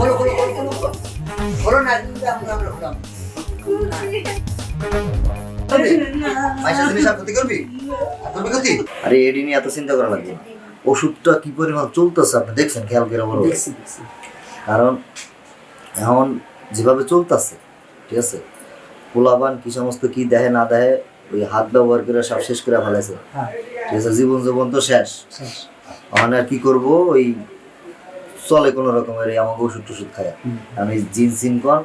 খোলো না কিন্তু আমরা খোলাম আরে এডি নিয়ে এত চিন্তা করা লাগবে না। ওষুধটা কি পরিমাণ চলতেছে আপনি দেখছেন, খেয়াল করে বলো। কারণ এখন যেভাবে চলতেছে, ঠিক আছে, পোলাপান কি সমস্ত কি দেহে না দেহে ওই হাত ব্যবহার করে সব শেষ করে ফেলেছে, ঠিক আছে, জীবন জীবন তো শেষ। এখন আর কি করবো, ওই চলে কোনো রকমের আমাকে ওষুধ টষুধ খায়। কারণ এই জিন সিন কন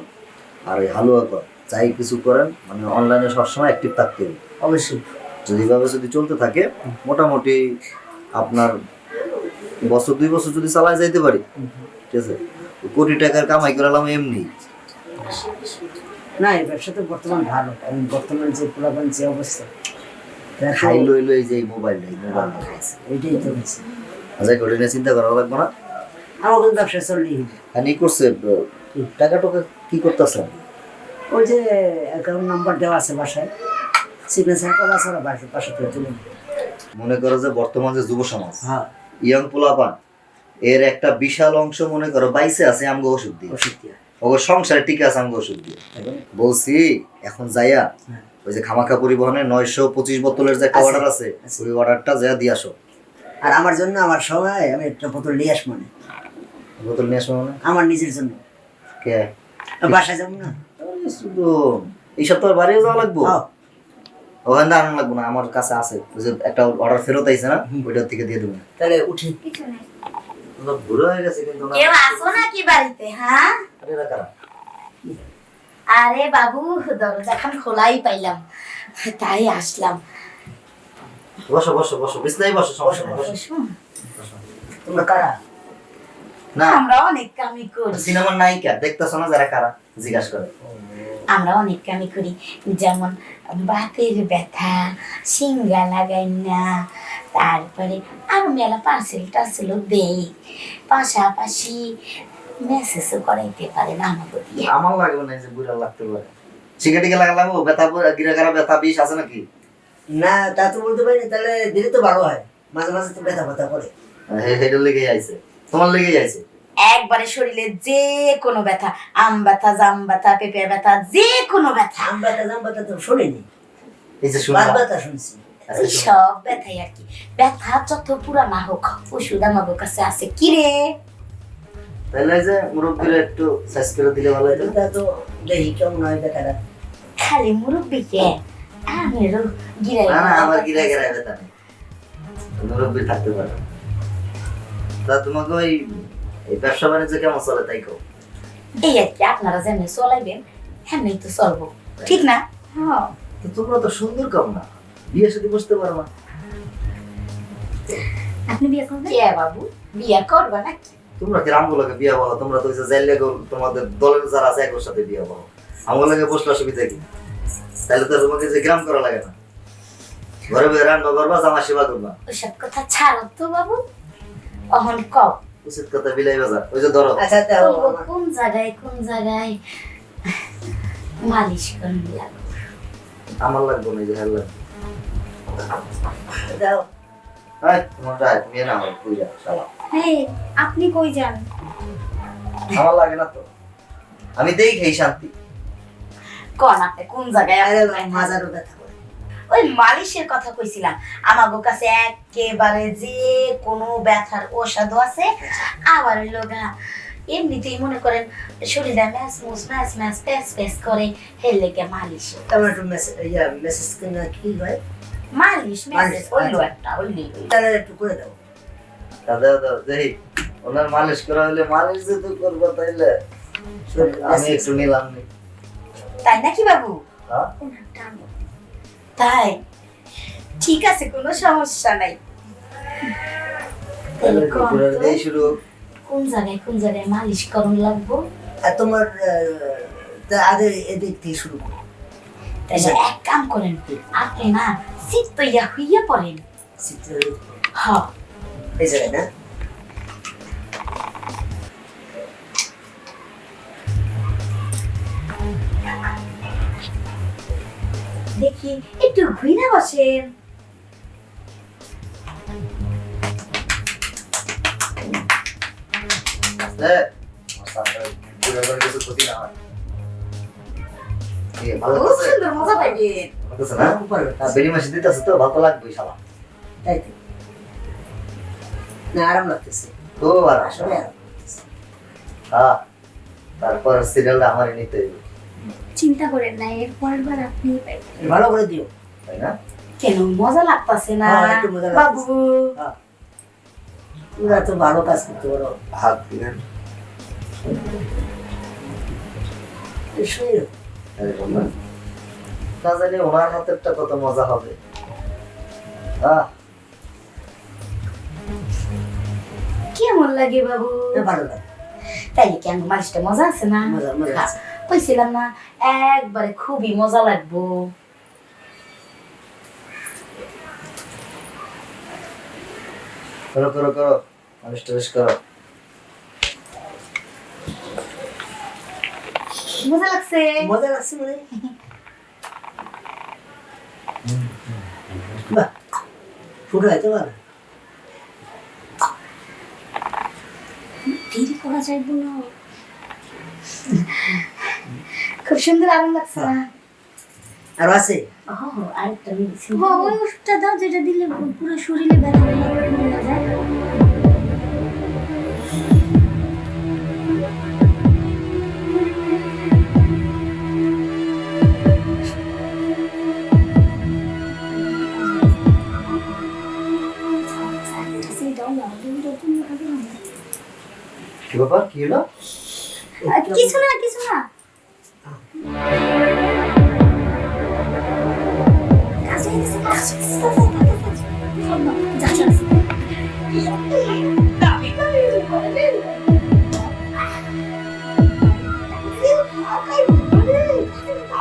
আর ওই হালুয়া কর যাই কিছু করেন, মানে অনলাইনে সবসময় অ্যাক্টিভ থাকতে হবে অবশ্যই। যদি এভাবে যদি চলতে থাকে মোটামুটি আপনার বছর 2 বছর যদি চালায় যাইতে পারি, ঠিক আছে, কোটি টাকার কামাই করালাম এমনি। না এই ব্যবসা তো বর্তমান ভালো, কারণ বর্তমান যে পোলাপান যে অবস্থা খাই লইলো এই যে মোবাইলটা খাইছে, এইটাই তো হচ্ছে। আচ্ছা ওটা নিয়ে চিন্তা করা লাগবে না, আমার কিন্তু ব্যবসা চললেই হবে। আর ই করছে টাকা টাকা কি করতেছে? ওই যে অ্যাকাউন্ট নাম্বার দেওয়া আছে বাসায়, সিগনেচার করা আছে, ওরা বাসা থেকে তুলে নেবে। মনে করো যে বর্তমান যে যুব সমাজ, হ্যাঁ, ইয়াং পোলাপান এর একটা বিশাল অংশ মনে করো বাইসে আছে আমগো ওষুধ দিয়ে, ওর সংসারে টিকে আছে আমগো ওষুধ দিয়ে। বলছি এখন যাইয়া ওই যে খামাখা পরিবহনে 925 বোতলের যে একটা অর্ডার আছে, ওই অর্ডারটা যা দিয়ে আসো। আর আমার জন্য আমার সময় আমি একটা বোতল নিয়ে আসবো না। বোতল নিয়ে আসবো মানে? আমার নিজের জন্য। কে বাসায় যাবো না, শুধু এই সপ্তাহ বাড়িও যাওয়া লাগবো? ওখানে আনানো লাগবো না, আমার কাছে আছে। ওই যে একটা অর্ডার ফেরত আইছে না, ওইটার থেকে দিয়ে দেবো। তাহলে উঠি। বুড়ো হয়ে গেছে কিন্তু। কেউ আসো নাকি বাড়িতে? হ্যাঁ, আরে বাবু দরজা খান খোলাই পাইলাম, তাই আসলাম। বসো বসো বসো, বিছনায় বসো, সমস্যা নেই, বসো। তোমরা কারা? না আমরা অনেক কামি করি। সিনেমার নায়িকা দেখতেছো না, যারা কারা জিজ্ঞাসা করে। আমরা অনেক কামি করি, যেমন বাতের ব্যথা, সিঙ্গা লাগাই না, তারপরে আরো মেলা পার্সেল টার্সেল দেই, পাশাপাশি মেসেজও করাইতে পারেন আমাকে দিয়ে। আমার লাগবে না যে বুড়া লাগতে পারে, সিগারেটে লাগাবো। ব্যথা গিরাগারা ব্যথা বিষ আছে নাকি? না তা তো বলতে পারি না, তাহলে দিলে তো ভালো হয়। মাঝে মাঝে তো ব্যথা ব্যথা করে। হেডের লেগেই আইছে, তোমার লেগেই আইছে। একবারে শরীরে যে কোনো ব্যথা, আম ব্যথা, জাম ব্যথা, পেঁপে ব্যথা, যে কোনো ব্যথা। আম ব্যথা জাম ব্যথা তো শুনিনি, এই যে বাত ব্যথা শুনছি। ওই সব ব্যথাই আর কি। ব্যথা যত পুরানা হোক, ওষুধ আমাদের কাছে আছে। কি রে, তাহলে যে মুরব্বীরা একটু সাইজ করে দিলে ভালো হতো। এটা তো দেখি কেমন হয় ব্যথাটা। খালি মুরব্বিকে আমিরও গিরাই। না না, আমার গিরায় ব্যথা নেই, মুরব্বী থাকতে পারে। তা তোমাকে ওই ব্যবসা বাণিজ্য কেমন চলে তাই কও? এই আর কি, আপনারা যেমনি চলাইবেন এমনি তো চলবো, ঠিক না? হ্যাঁ। তো তোমরা তো সুন্দর কম না, বিয়ে সাথে বসতে পারো না। আপনি বিয়ে করবেন? কে বাবু, বিয়ে করবা নাকি? তোমরা কি রামগুলোকে বিয়ে বলো? তোমরা তো যাইলে তোমাদের দলের যারা আছে একর সাথে বিয়ে বলো। আমগুলোকে বসলে অসুবিধা কি? তাহলে তো তোমাকে যে গ্রাম করা লাগে না, ঘরে বসে রান্না করবা, জামা সেবা করবা। ওইসব কথা ছাড়ো তো বাবু, অহন কও উচিত কথা বিলাই বাজার। ওই যে ধরো আচ্ছা কোন জায়গায় মালিশ করুন লাগবে? আমার লাগবে না, যে হেল লাগবে। দাও। তোমার রায় তুমি না হয় কই যাও শালা। আপনি কই যান? আমার লাগে না তো, আমি দেখেই শান্তি। কোন আপনি কোন জায়গায়? আরে মাজারও ব্যথা করে। ওই মালিশের কথা কইছিলাম। আমাগো কাছে একেবারে যে কোনো ব্যথার ঔষধ আছে। আবার ওই লোগা এমনিতেই মনে করেন শরীরটা ম্যাচ প্যাস করে, হেললেকে মালিশ। তোমার একটু মেসেজ কিনা কি হয়? মালিশ ওইলো একটা, তাহলে একটু করে দাও। দাদা দাদা দেখি ওনার মালিশ করা হলে, মালিশ যেহেতু করবো তাইলে আমি একটু নিলাম নি। তাই নাকি বাবু? হ্যাঁ তাই ঠিক আছে, কোনো সমস্যা নাই। তাহলে ঘুরে দিয়ে শুরু। কোন জায়গায় মালিশ করুন লাগবো? আর তোমার আগে এদিক থেকে শুরু করো। তাহলে এক কাম করেন, আপনি না চিত্ত হইয়া পড়েন। হ্যাঁ এই জায়গায় না? দেখি একটু ঘুরে বসেন। হ্যাঁ এবার কিছু ক্ষতি না হয়। ভালো খুব লাগছে? সুন্দর মজা পাইবে। ভালো লাগছে না? বেরি মাসি দিতেছে তো ভালো লাগবে শালা। তাই তো না আরাম লাগতেছে তো আর আসলে আরাম লাগতেছে। হ্যাঁ তারপর সিরিয়ালটা আমারই নিতে হইবে, চিন্তা করেন না, এর পরের বার আপনি পাইবেন। ভালো করে দিও তাই না? কেন মজা লাগতাছে না হ্যাঁ, একটু মজা বাবু? লাগতেছে। তোমরা তো ভালো কাজ করতে পারো হাত দিলেন শুয়ে এরকম না? না জানি ওনার হাতেরটা কত মজা হবে। কেমন লাগে বাবু? ভালো লাগে তাই কেন মালিশটা মজা আছে না? মজা মজা হ্যাঁ, আছে। কইছিলাম না একবারে খুবই মজা লাগবো। করো করো করো, মালিশ টালিশ করো। মজা লাগছে? মজা লাগছে মানে বাহ ফুটো হইতে পারে দেরি করা যাইব না। খুব সুন্দর আরাম লাগছে না? আর আছে আরেকটা মেডিসিন। ওই ওষুধটা দাও যেটা দিলে পুরো শরীরে ব্যথা কমে যায়। কি ব্যাপার, কি হলো? কিছু না কিছু না।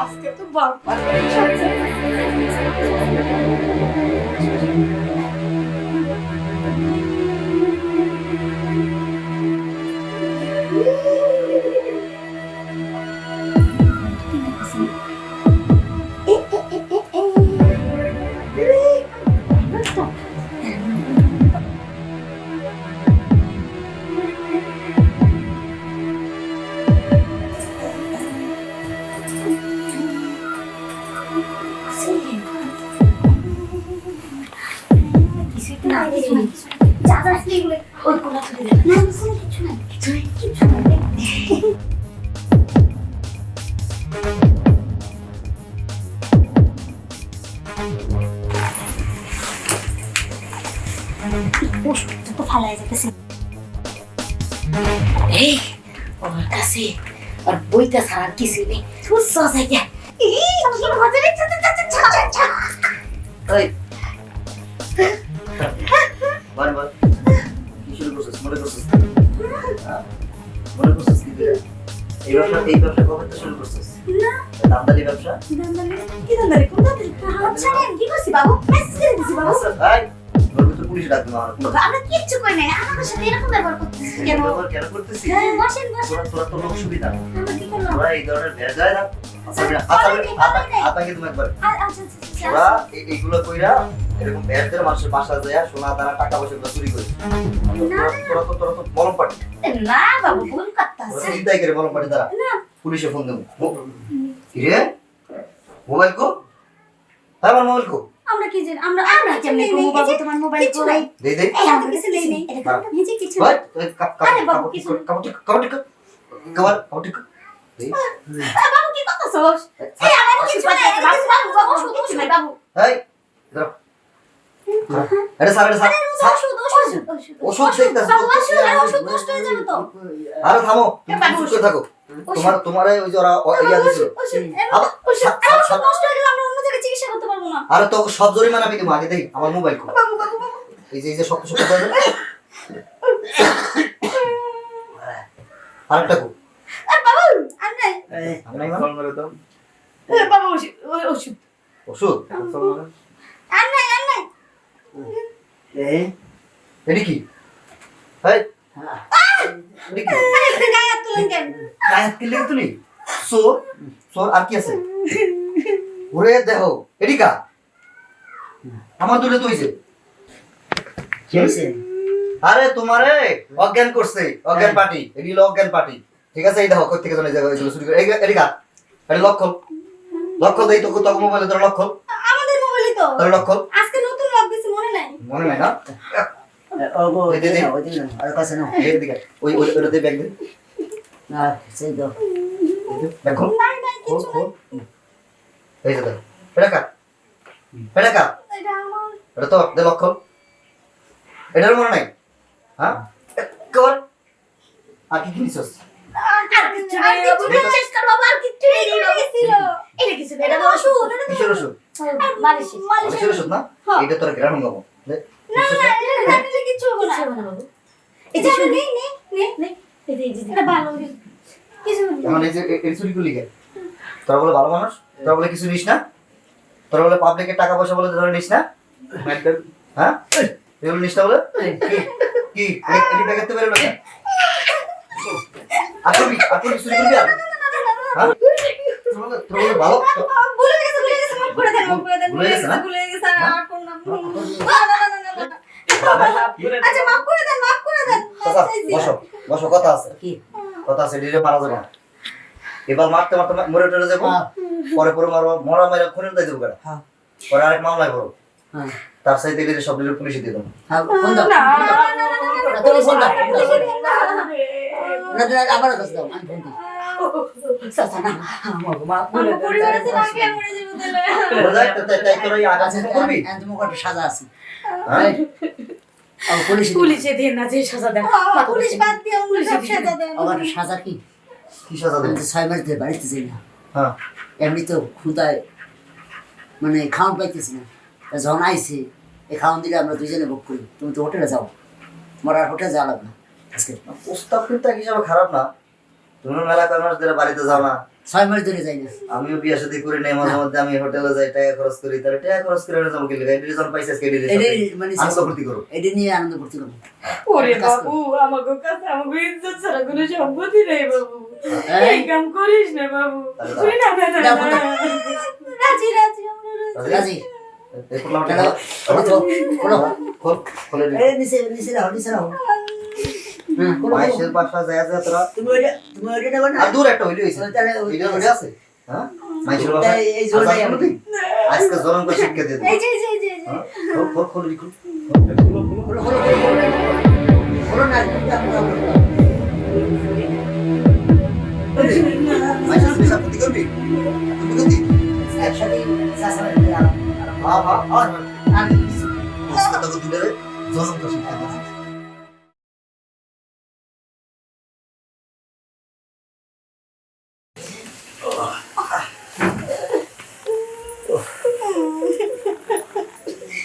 আজকে তো বাবা আর বইটা ছাড়া কিছু নেই। এই বার বার কি শুরু করছিস, মনে করছিস? মনে করছিস কি তুই? এই ব্যবসা কবে থেকে শুরু করছিস? দামদানি ব্যবসা? আচ্ছা, এই, তোর ভিতর পুলিশ ডাকবে না, কোনো আমরা কিচ্ছু কই নাই, আমাদের সাথে এরকম ব্যবহার করতেছিস কেন? ব্যবহার কেন করতেছিস? হ্যাঁ, বসেন বসেন। তোরা তো লোক সুবিধা না। আমরা কি করলাম? তোরা এই ধরনের ভেজায় না। আতাকে তুমি একবার আচ্ছা ওরা এইগুলো কইরা এরকম ভেজদের মানুষের বাসা যায় সোনা দানা টাকা পয়সা গুলো চুরি করে। তোরা তো মলম পাটি, না বাবু ভুল তোরা করতেছে চিন্তাই করে মলম পাটি দ্বারা পুলিশে ফোন দেবো। কিরে মোবাইল কো? হ্যাঁ আমার মোবাইল কো? আমরা কি জানি আমরা আমরা কেমনে করব বাবু তোমার মোবাইল কিছু কো? নাই। দে দে এই আমরা কিছু নেই নেই এটা হ্যাঁ। নিজে কিছু ভাই নেই। কাপ আরে বাবু, কিছু না। কাপটি দে বাবু কি করতেছস? এই আমার কিছু নাই বাবু বাবু বাবু শুধু কিছু নাই বাবু। এই দাঁড়াও এটা স্যার ওষুধ দেখতেছ বাবু ওষুধ নষ্ট হয়ে যাবে তো। আরে থামো তুমি বাবু, চুপ করে থাকো তোমার ওই যে ওরা ইয়া দিছিল আবার ওষুধ নষ্ট হয়ে গেলে আমরা অন্য জায়গায় চিকিৎসা করতে পারবো না। আরে তো সব জরিমানা আমি দেবো আগে দেই আমার মোবাইল কো বাবু বাবু বাবু এই যে শক্ত শক্ত করে আরেকটা কো বাবু আর নাই আমি নাই মানে বাবু ওষুধ ওষুধ আর নাই আর নাই এডি কি এই এডি কি আরে গায়ে হাত তুলেন কেন? গায়ে কি লেগে তুলি সোর সোর আর কি আছে ওরে দেখো এডি কা আমার দুটো তো হইছে কি হয়েছে আরে তোমারে অজ্ঞান করছে অজ্ঞান পার্টি এডি হলো অজ্ঞান পার্টি ঠিক আছে এই দেখো কই থেকে চলে যাবে এগুলো চুরি করে এদিকে এটা লক দেই তো তোকে মোবাইলে তোর লক আমাদের মোবাইলে তো তোর লক আজকে নতুন লক দিছি মনে নাই মনে নাই না ওগো এই দে, দে। ওই দিন আর কাছে নাও এদিকে ওই ওটাতে ব্যাগ দে না সেই দাও ব্যাগ খোল নাই নাই খোল কিছু খোল এই যে দেখ এটা কাট এটা আমার এটা তো দে লক এটার মনে নাই হ্যাঁ কর আর কি নিছস আর কিছু নেই বাবু চেষ্টা কর বাবা আর কিছু নেই বাবু ছিল এটা কিছু নেই এটা তো ওষুধ কিসের ওষুধ মালিশ কিসের ওষুধ না এটা তোর গ্রাম গাবো দে না না এটা দিলে কিছু হবে না কিছু হবে না বাবু এটা নেই নেই নেই নে এই যে এটা ভালো কিছু হবে না। এখন এই যে এই চুরি করলি কে তোরা বলে ভালো মানুষ তোরা বলে কিছু নিস না তোরা বলে পাবলিকের টাকা পয়সা বলে ধরে নিস না হ্যাঁ এগুলো নিস না বলে কি এটি ব্যাগেতে বেরো না আপনি চুরি করবি আর হ্যাঁ তোরা বলে ভালো ভুলে গেছে মাফ করে দেন ভুলে গেছে না? ভুলে গেছে আর কোন না আচ্ছা মাফ করে দেন চাচা, বসো কথা আছে কি কথা আছে ডিরে মারা যাবে না এবার মারতে মরে টরে যাবো হ্যাঁ পরে মারবো মরা মেরে খুনের দাই দেবো কেন হ্যাঁ পরে আরেক মামলায় করো হ্যাঁ তার সাথে ডিরে সব ডিরে পুলিশে দিয়ে দেবো হ্যাঁ ফোন দাও তুমি ফোন দাও না না আবার কাছে দাও আমি ফোন দিই সাসা না আমার মা বলে আমার পরিবার আছে না কে মরে যাবো তাহলে বলে যাই তাই তোর এই আগাছে করবি তুমি কত সাজা আছে হ্যাঁ আর পুলিশ পুলিশে দিয়ে না যে সাজা দেন পুলিশ বাদ দিয়ে আমরা সব সাজা দেন আমার সাজা কি কি সাজা আমি দেবো তো 6 মাস ধরে বাড়িতে যাই না হ্যাঁ এমনি তো ক্ষুদায় মানে খাওয়ান পাইতেছি না তা যখন আইসি এই খাওয়ান দিলে আমরা দুইজনে ভোগ করি তুমি তো হোটেলে যাও আমার আর হোটেলে যাওয়া লাগবে না আজকে প্রস্তাব কিন্তু এক হিসাবে খারাপ না তুমি মেলা কয় মাস ধরে বাড়িতে যাও না 6 মাস ধরে যাই না আমিও বিয়ে শাদী করি নাই মাঝে মধ্যে আমি হোটেলে যাই টাকা খরচ করি তাহলে টাকা খরচ করে এনে যাবো কি লাগে ডিজন পাইছে আজকে ডিজন এটাই মানে আনন্দ ফুর্তি করো এটা নিয়ে আনন্দ করতে করবো ওরে বাবু আমাকে কাছে আমাকে ইজ্জত ছাড়া কোনো সম্পত্তি নেই বাবু হ্যাঁ? এই কাম করিস না বাবু তুই না না না দাও, দাও। রাজি আমরা রাজি। রাজি এই পোলা চলো, খোলো, খোলো। খোলে এই নিচে রাখো হ্যাঁ খোলো, খোলো। মাইশের বাসা যায় যায় তোরা তুমি ওইটা নেবে না আর দূর একটা হইলে হইছে তাহলে ওই- ভিডিও করে আছে হ্যাঁ মাইশের বাসা তাই এই জোরটাই আমি- আজকে জোরন করে শিক্ষা দিয়ে দেব এই যে হ্যাঁ খোল খোল লিখুন খোলো, খোলো, খোলো। খোলো না, মাইশের বিষয় প্রতি করবি তুমি করবি একসাথে চাষাবাদ করে আরাম। হ্যাঁ হ্যাঁ হ্যাঁ আর কিছু। আজকে তোকে তুলে জোরন করে শিক্ষা দিয়ে দেব।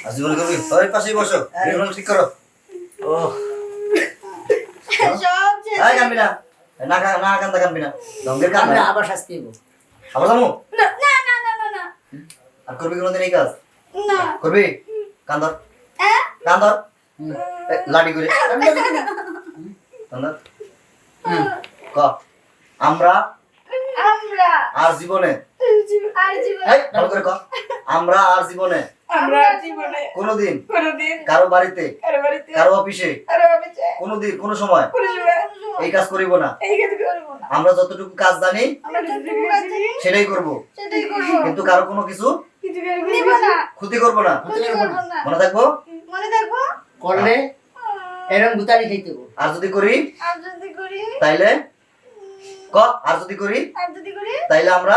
আজীবন করবি ওই পাশেই বসো রিমন ঠিক করো ও সব যে আয় কানবি না না না কান্দা কানবি না দঙ্গের কান আমরা আবার শাস্তি দেবো আবার যাবো না না না না না না আর করবি কোনোদিন এই কাজ না করবি কান্দর হ্যাঁ কান্দর হুম। লাঠি করে কান্দর ক আমরা আমরা আর জীবনে আর জীবন এই ভালো করে ক আমরা আর জীবনে আমরা জীবনে কোনোদিন কোনোদিন কারো বাড়িতে কারো বাড়িতে কারো অফিসে কারো অফিসে কোনোদিন কোনো সময় এই কাজ করিব না এই কাজ করবো না আমরা যতটুকু কাজ জানি আমরা যতটুকু কাজ জানি সেটাই করব সেটাই করবো কিন্তু কারো কোনো কিছু কিছু করবো নিব না ক্ষতি করব না ক্ষতি করবো না মনে থাকবো মনে থাকবো করলে এরকম গুতালি খাইতে দেবো আর যদি করি আর যদি করি তাইলে ক আর যদি করি আর যদি করি তাইলে আমরা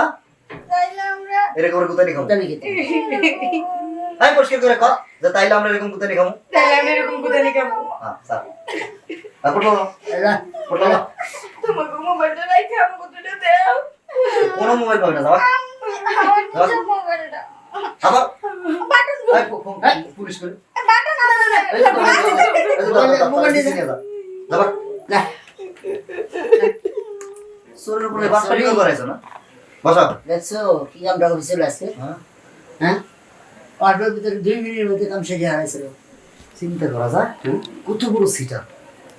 তাইলে আমরা এরকম করে গুতানি খাবো গুতালি খেতে তাই পরিষ্কার করে ক যে তাইলে আমরা এরকম গুতানি খাবো তাহলে আমি এরকম কোথায় খাবো হ্যাঁ স্যার তারপর বলো এরা বলো তোমাকে মোবাইলটা রাখে আমাকে দুটো দাও কোনো মোবাইল পাবে না যাবা আমার নিজের মোবাইলটা আবার বাটন এই পুলিশ করে বাটন না না এই যে তোমার- এই যে তোমার- মোবাইল নিয়ে নিয়ে যা। যাবা না সোরের উপরে বাটপাড়ি করে করাইছো না বসো দেখছো কি আমরা অফিসে চলে আসছে হ্যাঁ হ্যাঁ অল্পের ভিতরে 2 মিনিটের মধ্যে কাম শেষ হয়ে হারাইছিল চিন্তা করা যায় কত বড় সিটার